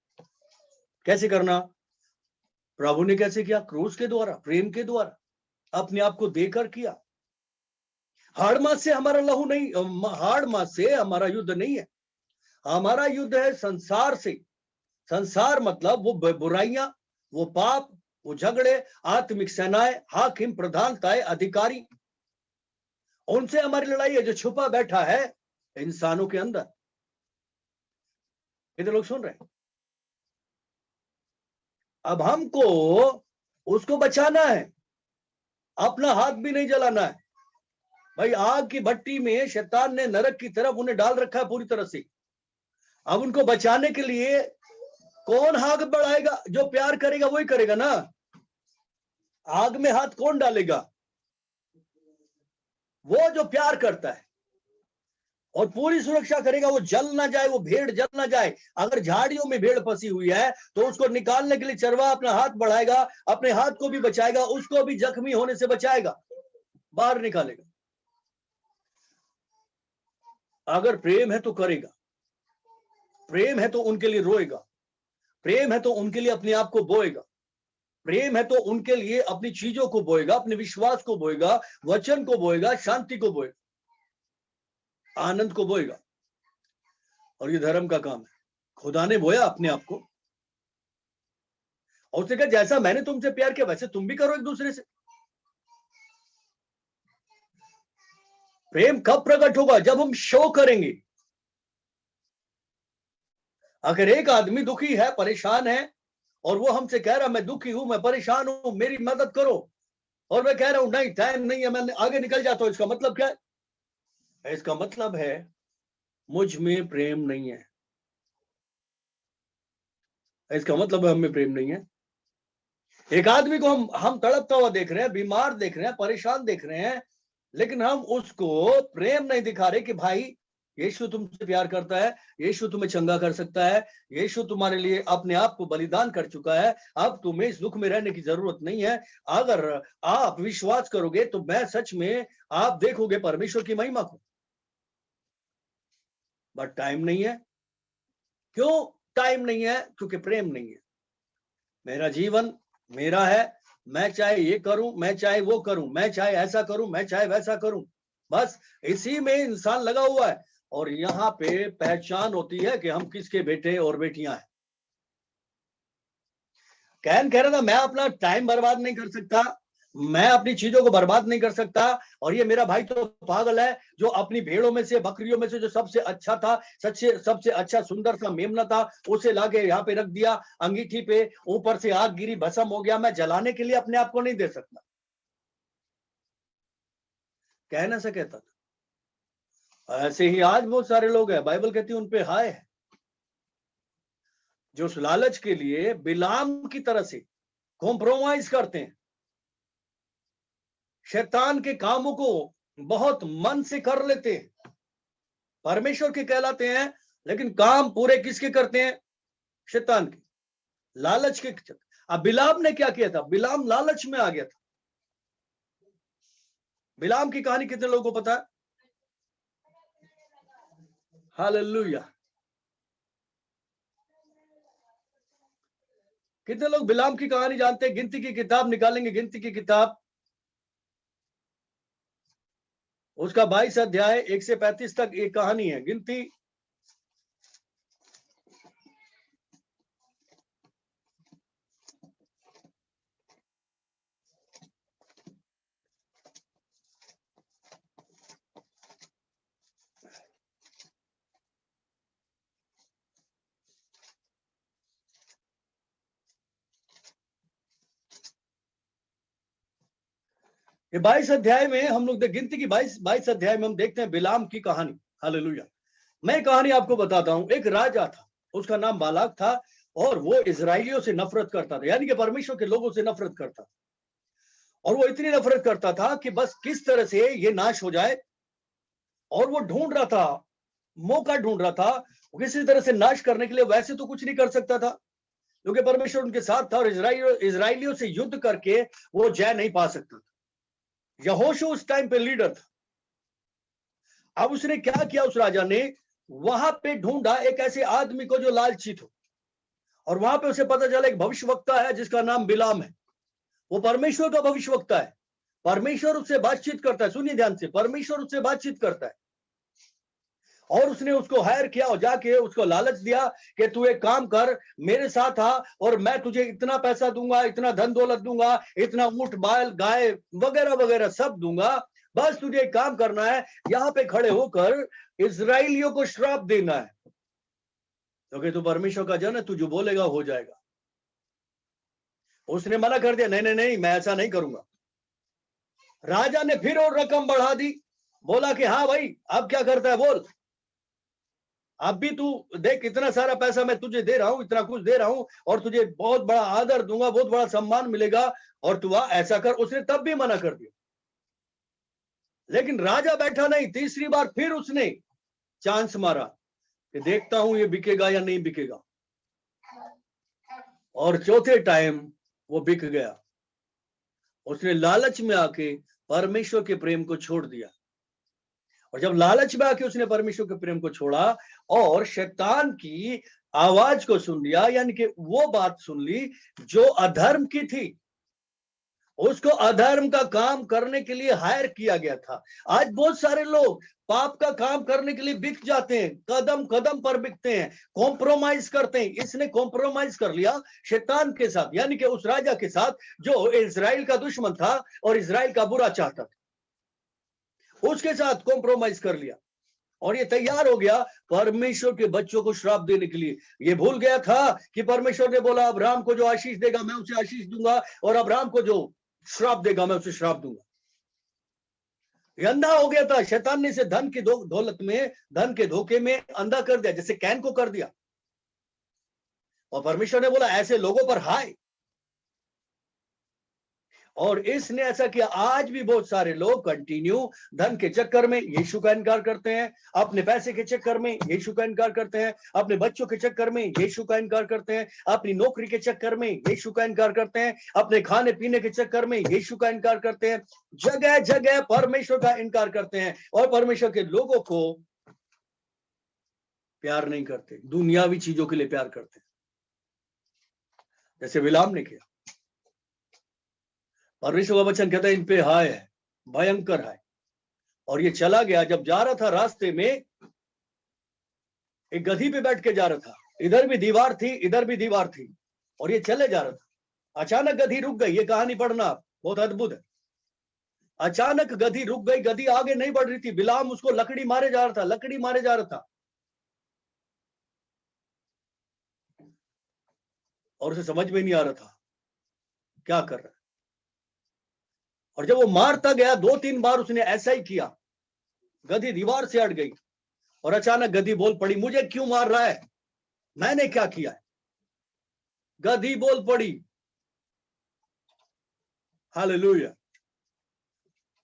कैसे करना? प्रभु ने कैसे किया? क्रूस के द्वारा, प्रेम के द्वारा, अपने आप को देकर किया। हाड़ मास से हमारा लहू नहीं, हाड़ मास से हमारा युद्ध नहीं है। हमारा युद्ध है संसार से। संसार मतलब वो बुराइयां, वो पाप, वो झगड़े, आत्मिक सेनाएं, हाकिम, प्रधानताएं, अधिकारी, उनसे हमारी लड़ाई है जो छुपा बैठा है इंसानों के अंदर। इधर लोग सुन रहे हैं? अब हमको उसको बचाना है, अपना हाथ भी नहीं जलाना है। भाई आग की भट्टी में शैतान ने नरक की तरफ उन्हें डाल रखा है पूरी तरह से। अब उनको बचाने के लिए कौन हाथ बढ़ाएगा? जो प्यार करेगा वही करेगा ना। आग में हाथ कौन डालेगा? वो जो प्यार करता है और पूरी सुरक्षा करेगा, वो जल ना जाए, वो भेड़ जल ना जाए। अगर झाड़ियों में भेड़ फंसी हुई है तो उसको निकालने के लिए चरवाहा अपना हाथ बढ़ाएगा, अपने हाथ को भी बचाएगा, उसको भी जख्मी होने से बचाएगा, बाहर निकालेगा। अगर प्रेम है तो करेगा, प्रेम है तो उनके लिए रोएगा, प्रेम है तो उनके लिए अपने आप को बोएगा, प्रेम है तो उनके लिए अपनी चीजों को बोएगा, अपने विश्वास को बोएगा, वचन को बोएगा, शांति को बोएगा, आनंद को बोएगा। और ये धर्म का काम है। खुदा ने बोया अपने आप को और उसने कहा जैसा मैंने तुमसे प्यार किया वैसे तुम भी करो एक दूसरे से। प्रेम कब प्रकट होगा? जब हम शो करेंगे। अगर एक आदमी दुखी है, परेशान है और वो हमसे कह रहा मैं दुखी हूं, मैं परेशान हूं, मेरी मदद करो, और मैं कह रहा हूं नहीं टाइम नहीं है, मैं आगे निकल जाता हूं, इसका मतलब क्या है? इसका मतलब है मुझ में प्रेम नहीं है। इसका मतलब है हम में प्रेम नहीं है। एक आदमी को हम तड़पता हुआ देख रहे हैं, बीमार देख रहे हैं, परेशान देख रहे हैं, लेकिन हम उसको प्रेम नहीं दिखा रहे कि भाई यीशु तुमसे प्यार करता है, यीशु तुम्हें चंगा कर सकता है, यीशु तुम्हारे लिए अपने आप को बलिदान कर चुका है, अब तुम्हें इस दुख में रहने की जरूरत नहीं है। अगर आप विश्वास करोगे तो मैं सच में आप देखोगे परमेश्वर की महिमा को। बट टाइम नहीं है। क्यों टाइम नहीं है? क्योंकि प्रेम नहीं है। मेरा जीवन मेरा है, मैं चाहे ये करूं, मैं चाहे वो करूं, मैं चाहे ऐसा करूं, मैं चाहे वैसा करूं, बस इसी में इंसान लगा हुआ है। और यहाँ पे पहचान होती है कि हम किसके बेटे और बेटियां हैं। कैन कह रहा था मैं अपना टाइम बर्बाद नहीं कर सकता, मैं अपनी चीजों को बर्बाद नहीं कर सकता, और ये मेरा भाई तो पागल है जो अपनी भेड़ों में से, बकरियों में से जो सबसे अच्छा था, सबसे अच्छा सुंदर सा मेमना था, उसे लाके यहाँ पे रख दिया, अंगीठी पे ऊपर से आग गिरी, भस्म हो गया, मैं जलाने के लिए अपने आप को नहीं दे सकता। कहना से कहता था। ऐसे ही आज बहुत सारे लोग हैं, बाइबल कहती है उन पे हाय है, जो उस लालच के लिए बिलाम की तरह से कॉम्प्रोमाइज करते हैं, शैतान के कामों को बहुत मन से कर लेते हैं, परमेश्वर के कहलाते हैं, लेकिन काम पूरे किसके करते हैं? शैतान के, लालच के। अब बिलाम ने क्या किया था? बिलाम लालच में आ गया था। बिलाम की कहानी कितने लोगों को पता है? हालेलुया। कितने लोग बिलाम की कहानी जानते हैं? गिनती की किताब निकालेंगे, गिनती की किताब, उसका 22 अध्याय 1 से 35 तक एक कहानी है। गिनती ये 22 अध्याय में हम लोग गिनती की 22 अध्याय में हम देखते हैं बिलाम की कहानी। हालेलुया। मैं कहानी आपको बताता हूं। एक राजा था, उसका नाम बालाक था, और वो इजराइलियों से नफरत करता था, यानी कि परमेश्वर के लोगों से नफरत करता था। और वो इतनी नफरत करता था कि बस किस तरह से ये नाश हो जाए, और वो ढूंढ रहा था, मौका ढूंढ रहा था किसी तरह से नाश करने के लिए। वैसे तो कुछ नहीं कर सकता था क्योंकि परमेश्वर उनके साथ था, और इजराइलियों से युद्ध करके वो जय नहीं पा सकता था। यहोशू उस टाइम पे लीडर था। अब उसने क्या किया, उस राजा ने वहां पे ढूंढा एक ऐसे आदमी को जो लालचित हो, और वहां पे उसे पता चला एक भविष्यवक्ता है जिसका नाम बिलाम है। वो परमेश्वर का भविष्यवक्ता है। परमेश्वर उससे बातचीत करता है। सुनिए ध्यान से, परमेश्वर उससे बातचीत करता है। और उसने उसको हायर किया और जाके उसको लालच दिया कि तू एक काम कर, मेरे साथ आ, और मैं तुझे इतना पैसा दूंगा, इतना धन दौलत दूंगा, इतना ऊंट बैल गाय वगैरह वगैरह सब दूंगा। बस तुझे एक काम करना है, यहाँ पे खड़े होकर इजराइलियों को श्राप देना है, क्योंकि तू परमेश्वर का जन है, तू जो बोलेगा हो जाएगा। उसने मना कर दिया, नहीं नहीं नहीं, मैं ऐसा नहीं करूंगा। राजा ने फिर और रकम बढ़ा दी। बोला कि हाँ भाई, अब क्या करता है बोल। अब भी तू देख, इतना सारा पैसा मैं तुझे दे रहा हूं, इतना कुछ दे रहा हूं, और तुझे बहुत बड़ा आदर दूंगा, बहुत बड़ा सम्मान मिलेगा, और तू ऐसा कर। उसने तब भी मना कर दिया। लेकिन राजा बैठा नहीं, तीसरी बार फिर उसने चांस मारा कि देखता हूं ये बिकेगा या नहीं बिकेगा। और चौथे टाइम वो बिक गया। उसने लालच में आके परमेश्वर के प्रेम को छोड़ दिया। और जब लालच में आके उसने परमेश्वर के प्रेम को छोड़ा और शैतान की आवाज को सुन लिया, यानी कि वो बात सुन ली जो अधर्म की थी, उसको अधर्म का काम करने के लिए हायर किया गया था। आज बहुत सारे लोग पाप का काम करने के लिए बिक जाते हैं, कदम कदम पर बिकते हैं, कॉम्प्रोमाइज करते हैं। इसने कॉम्प्रोमाइज कर लिया शैतान के साथ, यानी कि उस राजा के साथ जो इजराइल का दुश्मन था और इजराइल का बुरा चाहता था, उसके साथ कॉम्प्रोमाइज कर लिया। और ये तैयार हो गया परमेश्वर के बच्चों को श्राप देने के लिए। ये भूल गया था कि परमेश्वर ने बोला अब्राहम को जो आशीष देगा मैं उसे आशीष दूंगा, और अब्राहम को जो श्राप देगा मैं उसे श्राप दूंगा। ये अंधा हो गया था। शैतान ने इसे धन की दौलत में, धन के धोखे में अंधा कर दिया, जैसे कैन को कर दिया। और परमेश्वर ने बोला ऐसे लोगों पर हाय। और इसने ऐसा किया। आज भी बहुत सारे लोग कंटिन्यू धन के चक्कर में यीशु का इनकार करते हैं, अपने पैसे के चक्कर में यीशु का इनकार करते हैं, अपने बच्चों के चक्कर में यीशु का इनकार करते हैं, अपनी नौकरी के चक्कर में यीशु का इनकार करते हैं, अपने खाने पीने के चक्कर में यीशु का इनकार करते हैं। जगह जगह परमेश्वर का इनकार करते हैं, और परमेश्वर के लोगों को प्यार नहीं करते, दुनियावी चीजों के लिए प्यार करते हैं, जैसे बिलाम ने किया। परमेश्वर का वचन कहता है इन पे हाय है, भयंकर है। और ये चला गया। जब जा रहा था रास्ते में, एक गधी पे बैठ के जा रहा था, इधर भी दीवार थी इधर भी दीवार थी, और ये चले जा रहा था। अचानक गधी रुक गई। ये कहानी पढ़ना, बहुत अद्भुत है। अचानक गधी रुक गई। गधी आगे नहीं बढ़ रही थी। बिलाम उसको लकड़ी मारे जा रहा था, लकड़ी मारे जा रहा था, और उसे समझ में नहीं आ रहा था क्या कर रहा है। और जब वो मारता गया 2-3 बार उसने ऐसा ही किया, गधी दीवार से हट गई, और अचानक गधी बोल पड़ी मुझे क्यों मार रहा है, मैंने क्या किया है। गधी बोल पड़ी। हालेलुया।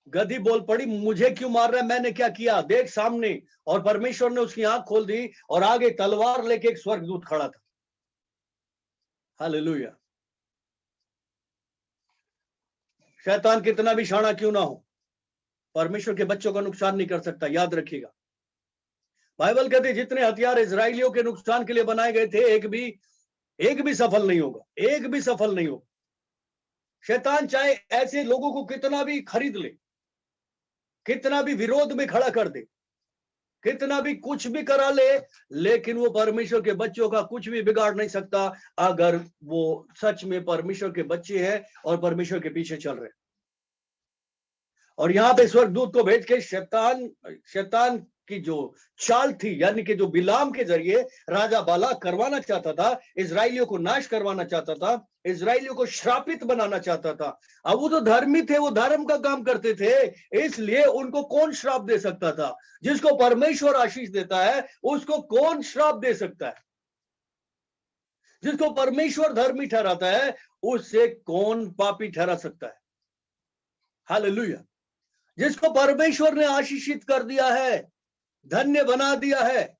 गधी बोल पड़ी मुझे क्यों मार रहा है, मैंने क्या किया, देख सामने। और परमेश्वर ने उसकी आंख खोल दी, और आगे तलवार लेके एक स्वर्गदूत खड़ा था। हालेलुया। शैतान कितना भी शाना क्यों ना हो, परमेश्वर के बच्चों का नुकसान नहीं कर सकता, याद रखिएगा। बाइबल कहती है जितने हथियार इजराइलियों के नुकसान के लिए बनाए गए थे, एक भी सफल नहीं होगा, एक भी सफल नहीं होगा। शैतान चाहे ऐसे लोगों को कितना भी खरीद ले, कितना भी विरोध में खड़ा कर दे, कितना भी कुछ भी करा ले, लेकिन वो परमेश्वर के बच्चों का कुछ भी बिगाड़ नहीं सकता, अगर वो सच में परमेश्वर के बच्चे हैं और परमेश्वर के पीछे चल रहे हैं। और यहाँ पे स्वर्गदूत को भेज के शैतान की जो चाल थी, यानी कि जो बिलाम के जरिए राजा बालाक करवाना चाहता था, इजराइलियों को नाश करवाना चाहता था, इजराइलियों को श्रापित बनाना चाहता था। अब वो तो धर्मी थे, वो धर्म का काम करते थे, इसलिए उनको कौन श्राप दे सकता था? जिसको परमेश्वर आशीष देता है उसको कौन श्राप दे सकता है? जिसको परमेश्वर धर्मी ठहराता है उससे कौन पापी ठहरा सकता है? हालेलुया। जिसको परमेश्वर ने आशीषित कर दिया है, धन्य बना दिया है,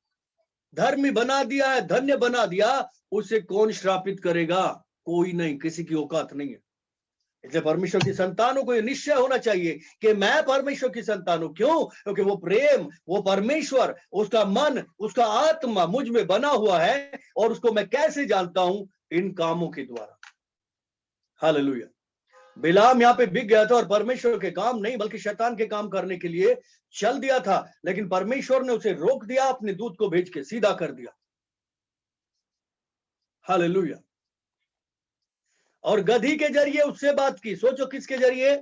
धर्मी बना दिया है, धन्य बना दिया, उसे कौन श्रापित करेगा? कोई नहीं, किसी की औकात नहीं है। इसलिए परमेश्वर की संतानों को यह निश्चय होना चाहिए कि मैं परमेश्वर की संतान हूं। क्यों? क्योंकि वो प्रेम, वो परमेश्वर, उसका मन, उसका आत्मा मुझ में बना हुआ है। और उसको मैं कैसे जानता हूं? इन कामों के द्वारा। हालेलुया। बिलाम यहाँ पे बिक गया था और परमेश्वर के काम नहीं बल्कि शैतान के काम करने के लिए चल दिया था, लेकिन परमेश्वर ने उसे रोक दिया, अपने दूत को भेज के सीधा कर दिया। हालेलुया। और गधी के जरिए उससे बात की। सोचो किसके जरिए?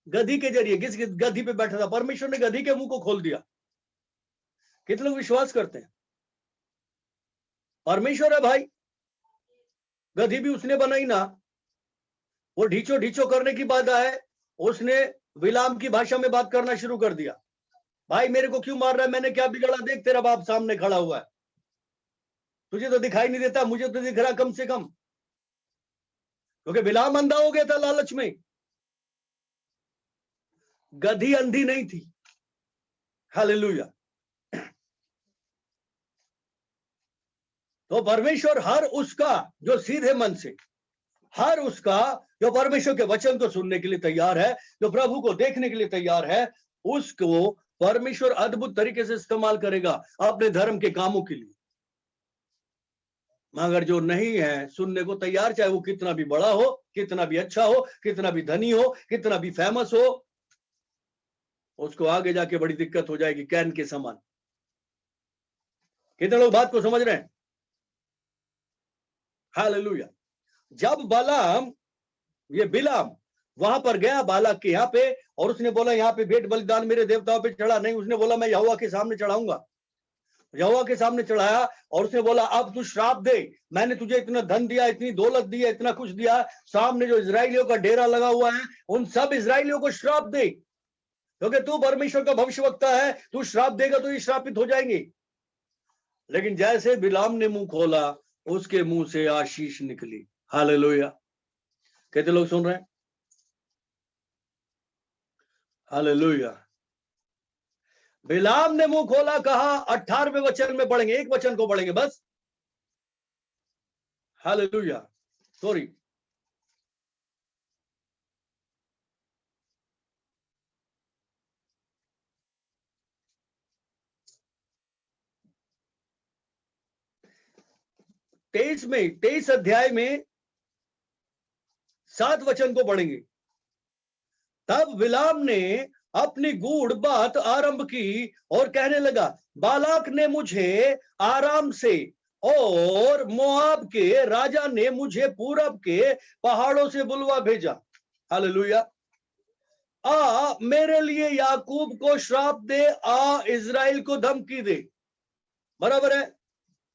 गधी के जरिए। किस गधी पे बैठा था? परमेश्वर ने गधी के मुंह को खोल दिया। कितने लोग विश्वास करते हैं? परमेश्वर है भाई, गधी भी उसने बनाई ना। वो ढीचो ढीचो करने की बात है, उसने बिलाम की भाषा में बात करना शुरू कर दिया। भाई मेरे को क्यों मार रहा है? मैंने क्या बिगड़ा? देख तेरा बाप सामने खड़ा हुआ है, तुझे तो दिखाई नहीं देता, मुझे तो दिख रहा कम से कम। क्योंकि बिलाम अंधा हो गया था लालच में, गधी अंधी नहीं थी। हालेलुया। तो परमेश्वर हर उसका जो सीधे मन से, हर उसका जो परमेश्वर के वचन को सुनने के लिए तैयार है, जो प्रभु को देखने के लिए तैयार है, उसको परमेश्वर अद्भुत तरीके से इस्तेमाल करेगा अपने धर्म के कामों के लिए। मगर जो नहीं है, सुनने को तैयार, चाहे वो कितना भी बड़ा हो, कितना भी अच्छा हो, कितना भी धनी हो, कितना भी फेमस हो, उसको आगे जाके बड़ी दिक्कत हो जाएगी, कैन के समान। कितने लोग बात को समझ रहे हैं? हालेलुया। जब बिलाम वहां पर गया बालाक के यहाँ पे, और उसने बोला यहाँ पे भेंट बलिदान मेरे देवताओं पे चढ़ा नहीं, उसने बोला मैं यहोवा के सामने चढ़ाऊंगा। यहोवा के सामने चढ़ाया और उसने बोला अब तू श्राप दे, मैंने तुझे इतना धन दिया, इतनी दौलत दी है, इतना कुछ दिया, सामने जो इजराइलियों का डेरा लगा हुआ है उन सब इजराइलियों को श्राप दे, क्योंकि तू परमेश्वर का भविष्यवक्ता है, तू श्राप देगा तो ये श्रापित हो जाएंगे। लेकिन जैसे बिलाम ने मुंह खोला, उसके मुंह से आशीष निकली। हालेलुया। कितने लोग सुन रहे हैं? हालेलुया। बिलाम ने मुंह खोला, कहा 18वें वचन में पढ़ेंगे, एक वचन को पढ़ेंगे बस। हालेलुया। सॉरी, तेईस अध्याय में 7 वचन को पढ़ेंगे। तब बिलाम ने अपनी गूढ़ बात आरंभ की और कहने लगा, बालाक ने मुझे आराम से और मोआब के राजा ने मुझे पूरब के पहाड़ों से बुलवा भेजा। हालेलुया। मेरे लिए याकूब को श्राप दे, इजराइल को धमकी दे। बराबर है,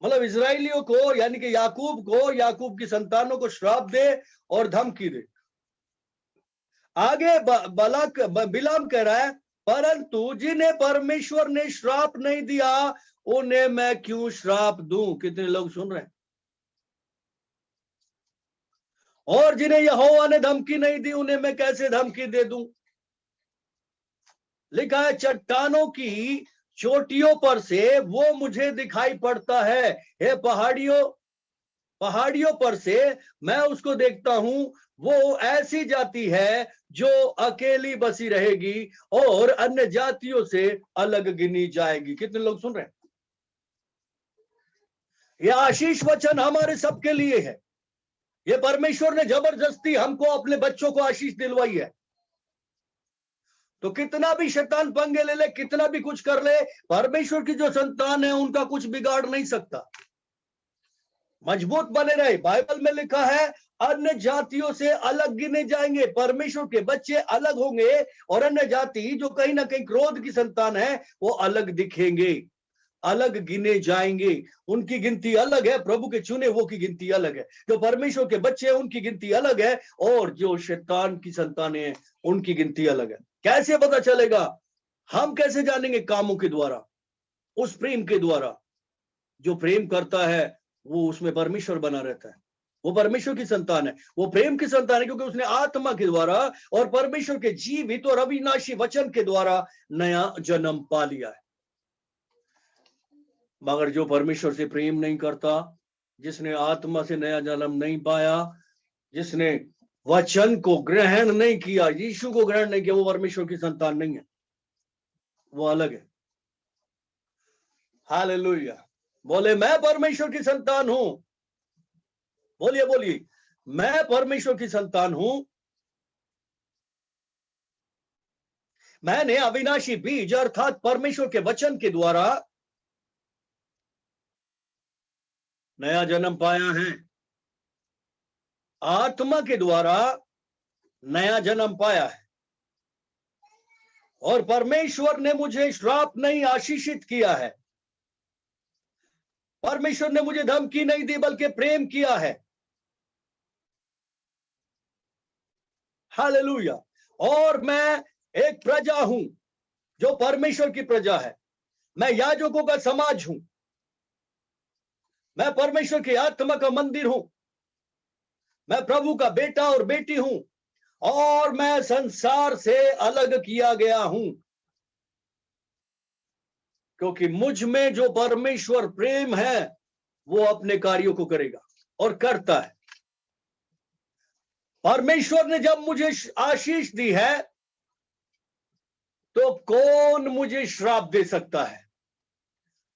मतलब इजराइलियों को, यानी कि याकूब को, याकूब की संतानों को श्राप दे और धमकी दे। आगे बिलाम कह रहा है, परंतु जिन्हें परमेश्वर ने श्राप नहीं दिया उन्हें मैं क्यों श्राप दूं? कितने लोग सुन रहे हैं? और जिन्हें यहोवा ने धमकी नहीं दी उन्हें मैं कैसे धमकी दे दूं? लिखा है, चट्टानों की चोटियों पर से वो मुझे दिखाई पड़ता है, हे पहाड़ियों पर से मैं उसको देखता हूं। वो ऐसी जाति है जो अकेली बसी रहेगी और अन्य जातियों से अलग गिनी जाएगी। कितने लोग सुन रहे हैं? यह आशीष वचन हमारे सबके लिए है। ये परमेश्वर ने जबरदस्ती हमको, अपने बच्चों को आशीष दिलवाई है। तो कितना भी शैतान पंगे ले ले, कितना भी कुछ कर ले, परमेश्वर की जो संतान है उनका कुछ बिगाड़ नहीं सकता। मजबूत बने रहे। बाइबल में लिखा है अन्य जातियों से अलग गिने जाएंगे, परमेश्वर के बच्चे अलग होंगे और अन्य जाति जो कहीं ना कहीं क्रोध की संतान है वो अलग दिखेंगे, अलग गिने जाएंगे। उनकी गिनती अलग है, प्रभु के चुने वो की गिनती अलग है। जो परमेश्वर के बच्चे हैं उनकी गिनती अलग है और जो शैतान की संतानें हैं उनकी गिनती अलग है। कैसे पता चलेगा? हम कैसे जानेंगे? कामों के द्वारा, उस प्रेम के द्वारा। जो प्रेम करता है वो उसमें परमेश्वर बना रहता है, वो परमेश्वर की संतान है, वो प्रेम की संतान है, क्योंकि उसने आत्मा के द्वारा और परमेश्वर के जीवित और अविनाशी वचन के द्वारा नया जन्म पा लिया है। मगर जो परमेश्वर से प्रेम नहीं करता, जिसने आत्मा से नया जन्म नहीं पाया, जिसने वचन को ग्रहण नहीं किया, यीशु को ग्रहण नहीं किया, वो परमेश्वर की संतान नहीं है, वो अलग है। हालेलुया। बोले मैं परमेश्वर की संतान हूं। बोलिए बोलिए, मैं परमेश्वर की संतान हूं। मैंने अविनाशी बीज अर्थात परमेश्वर के वचन के द्वारा नया जन्म पाया है, आत्मा के द्वारा नया जन्म पाया है। और परमेश्वर ने मुझे श्राप नहीं आशीषित किया है, परमेश्वर ने मुझे धमकी नहीं दी बल्कि प्रेम किया है। हालेलुया। और मैं एक प्रजा हूं जो परमेश्वर की प्रजा है, मैं याजकों का समाज हूं, मैं परमेश्वर की आत्मा का मंदिर हूं, मैं प्रभु का बेटा और बेटी हूं और मैं संसार से अलग किया गया हूं, क्योंकि मुझ में जो परमेश्वर प्रेम है वो अपने कार्यों को करेगा और करता है। परमेश्वर ने जब मुझे आशीष दी है तो कौन मुझे श्राप दे सकता है?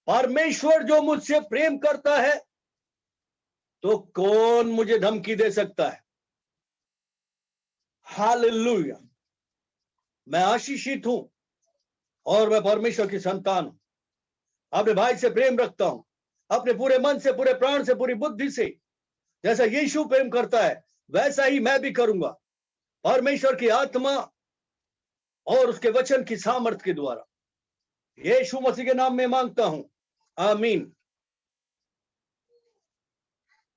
परमेश्वर जो मुझसे प्रेम करता है तो कौन मुझे धमकी दे सकता है? हालेलुया। मैं आशीषित हूं और मैं परमेश्वर की संतान हूं। अपने भाई से प्रेम रखता हूं, अपने पूरे मन से, पूरे प्राण से, पूरी बुद्धि से। जैसा यीशु प्रेम करता है वैसा ही मैं भी करूंगा, परमेश्वर की आत्मा और उसके वचन की सामर्थ के द्वारा। यीशु मसीह के नाम में मांगता हूं, आमीन।